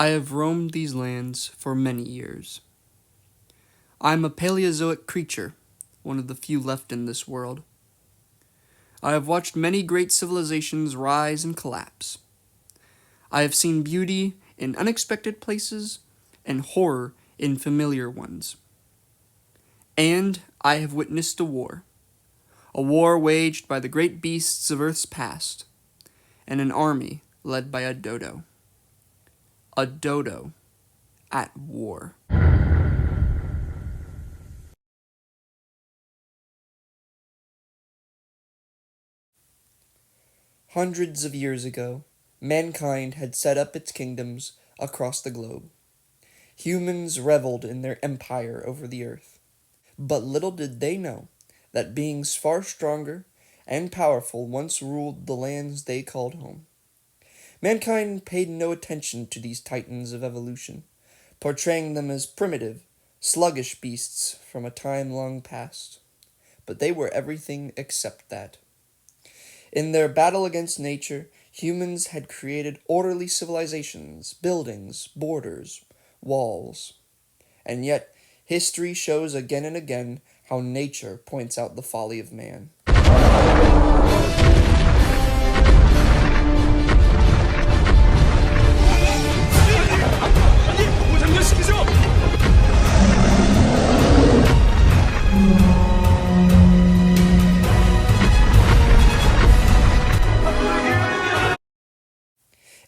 I have roamed these lands for many years. I am a Paleozoic creature, one of the few left in this world. I have watched many great civilizations rise and collapse. I have seen beauty in unexpected places and horror in familiar ones. And I have witnessed a war waged by the great beasts of Earth's past, and an army led by a dodo. A dodo at war. Hundreds of years ago, mankind had set up its kingdoms across the globe. Humans reveled in their empire over the earth. But little did they know that beings far stronger and powerful once ruled the lands they called home. Mankind paid no attention to these titans of evolution, portraying them as primitive, sluggish beasts from a time long past. But they were everything except that. In their battle against nature, humans had created orderly civilizations, buildings, borders, walls. And yet, history shows again and again how nature points out the folly of man.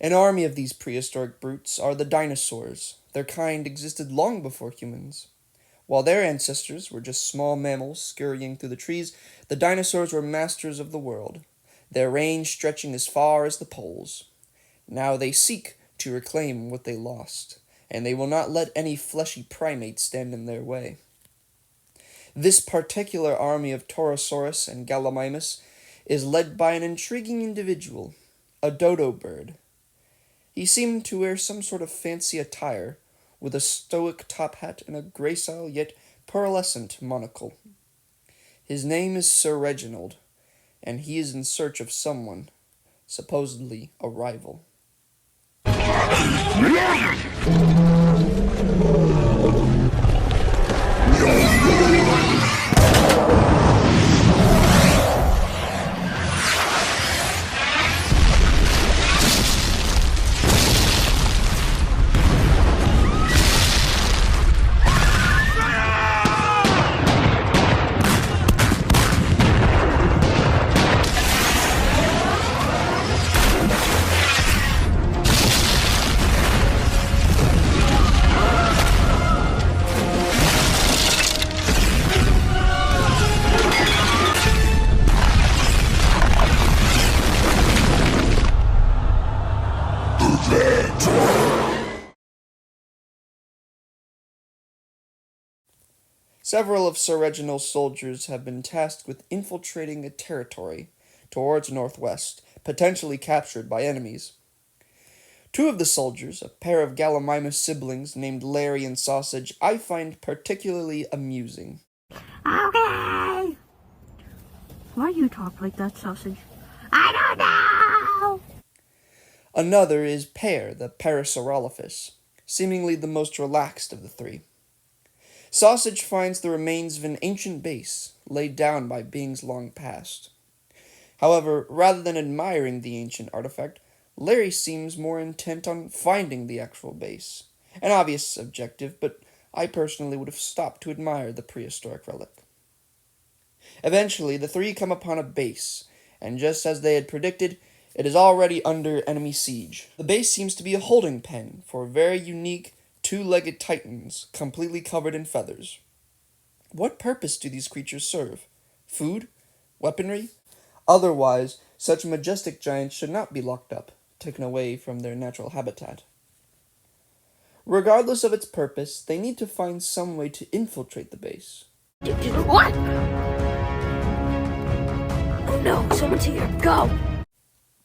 An army of these prehistoric brutes are the dinosaurs. Their kind existed long before humans. While their ancestors were just small mammals scurrying through the trees, the dinosaurs were masters of the world, their range stretching as far as the poles. Now they seek to reclaim what they lost, and they will not let any fleshy primate stand in their way. This particular army of Torosaurus and Gallimimus is led by an intriguing individual, a dodo bird. He seemed to wear some sort of fancy attire, with a stoic top hat and a gracile yet pearlescent monocle. His name is Sir Reginald, and he is in search of someone, supposedly a rival. Several of Sir Reginald's soldiers have been tasked with infiltrating a territory towards northwest, potentially captured by enemies. Two of the soldiers, a pair of Gallimimus siblings named Larry and Sausage, I find particularly amusing. Okay! Why you talk like that, Sausage? I don't know! Another is Pear, the Parasaurolophus, seemingly the most relaxed of the three. Sausage finds the remains of an ancient base laid down by beings long past. However, rather than admiring the ancient artifact, Larry seems more intent on finding the actual base. An obvious objective, but I personally would have stopped to admire the prehistoric relic. Eventually, the three come upon a base, and just as they had predicted, it is already under enemy siege. The base seems to be a holding pen for very unique two-legged titans completely covered in feathers. What purpose do these creatures serve? Food? Weaponry? Otherwise, such majestic giants should not be locked up, taken away from their natural habitat. Regardless of its purpose, they need to find some way to infiltrate the base. What? Oh no, someone's here. Go!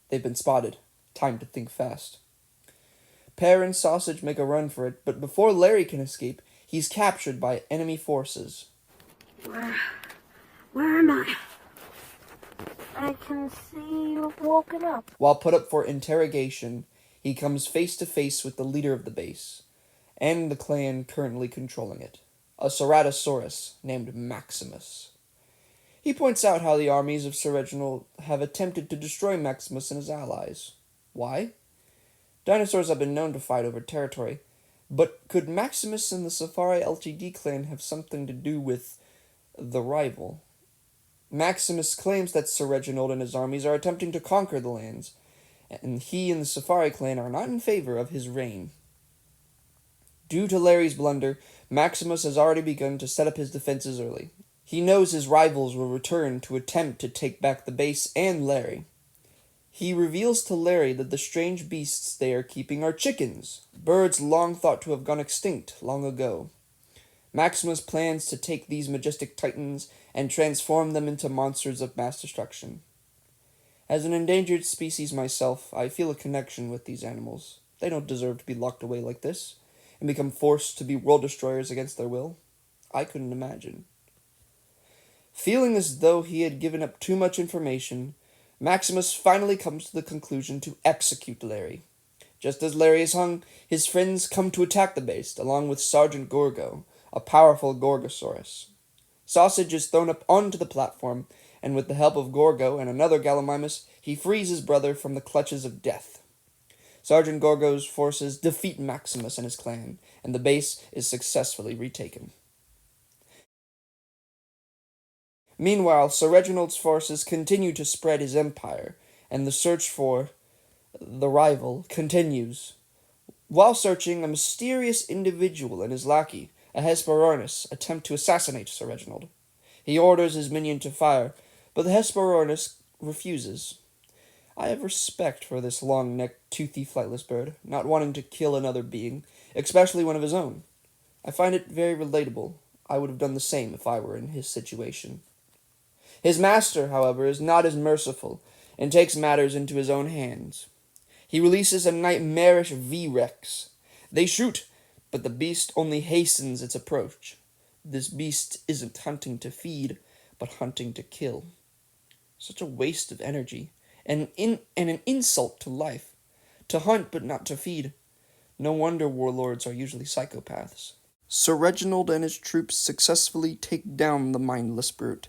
They've been spotted. Time to think fast. Pear and Sausage make a run for it, but before Larry can escape, he's captured by enemy forces. Where am I? I can see you've woken up. While put up for interrogation, he comes face to face with the leader of the base, and the clan currently controlling it, a Ceratosaurus named Maximus. He points out how the armies of Sir Reginald have attempted to destroy Maximus and his allies. Why? Dinosaurs have been known to fight over territory, but could Maximus and the Safari Ltd clan have something to do with the rival? Maximus claims that Sir Reginald and his armies are attempting to conquer the lands, and he and the Safari clan are not in favor of his reign. Due to Larry's blunder, Maximus has already begun to set up his defenses early. He knows his rivals will return to attempt to take back the base and Larry. He reveals to Larry that the strange beasts they are keeping are chickens, birds long thought to have gone extinct long ago. Maximus plans to take these majestic titans and transform them into monsters of mass destruction. As an endangered species myself, I feel a connection with these animals. They don't deserve to be locked away like this and become forced to be world destroyers against their will. I couldn't imagine. Feeling as though he had given up too much information, Maximus finally comes to the conclusion to execute Larry. Just as Larry is hung, his friends come to attack the base, along with Sergeant Gorgo, a powerful Gorgosaurus. Sausage is thrown up onto the platform, and with the help of Gorgo and another Gallimimus, he frees his brother from the clutches of death. Sergeant Gorgo's forces defeat Maximus and his clan, and the base is successfully retaken. Meanwhile, Sir Reginald's forces continue to spread his empire, and the search for the rival continues. While searching, a mysterious individual and his lackey, a Hesperornis, attempt to assassinate Sir Reginald. He orders his minion to fire, but the Hesperornis refuses. I have respect for this long-necked, toothy, flightless bird, not wanting to kill another being, especially one of his own. I find it very relatable. I would have done the same if I were in his situation. His master, however, is not as merciful, and takes matters into his own hands. He releases a nightmarish V-Rex. They shoot, but the beast only hastens its approach. This beast isn't hunting to feed, but hunting to kill. Such a waste of energy, and an insult to life. To hunt, but not to feed. No wonder warlords are usually psychopaths. Sir Reginald and his troops successfully take down the mindless brute.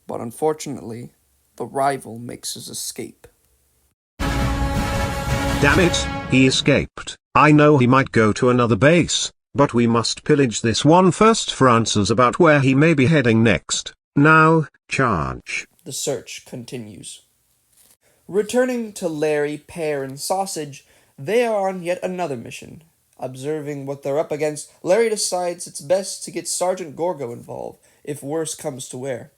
But unfortunately, the rival makes his escape. Damn it, he escaped. I know he might go to another base, but we must pillage this one first for answers about where he may be heading next. Now, charge. The search continues. Returning to Larry, Pear, and Sausage, they are on yet another mission. Observing what they're up against, Larry decides it's best to get Sergeant Gorgo involved, if worse comes to where.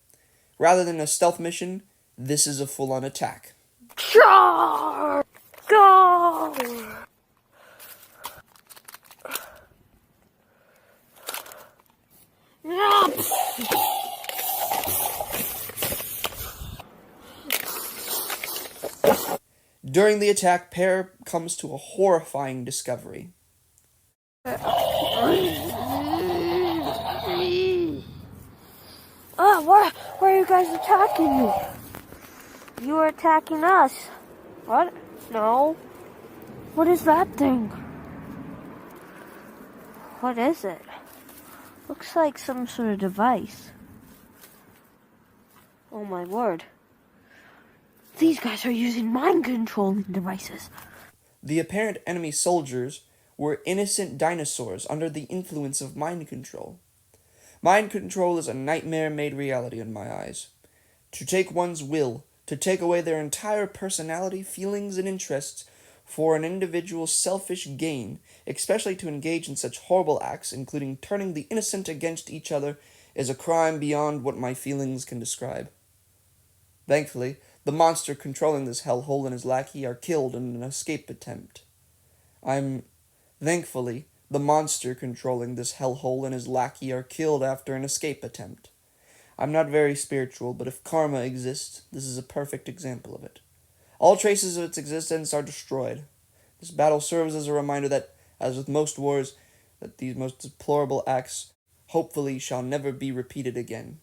Rather than a stealth mission, this is a full-on attack. Charge! Go! During the attack, Pear comes to a horrifying discovery. Why are you guys attacking me? You are attacking us. What? No. What is that thing? What is it? Looks like some sort of device. Oh my word. These guys are using mind-controlling devices. The apparent enemy soldiers were innocent dinosaurs under the influence of mind control. Mind control is a nightmare made reality in my eyes. To take one's will, to take away their entire personality, feelings, and interests for an individual's selfish gain, especially to engage in such horrible acts, including turning the innocent against each other, is a crime beyond what my feelings can describe. Thankfully, the monster controlling this hellhole and his lackey are killed in an escape attempt. Thankfully, the monster controlling this hellhole and his lackey are killed after an escape attempt. I'm not very spiritual, but if karma exists, this is a perfect example of it. All traces of its existence are destroyed. This battle serves as a reminder that, as with most wars, that these most deplorable acts hopefully shall never be repeated again.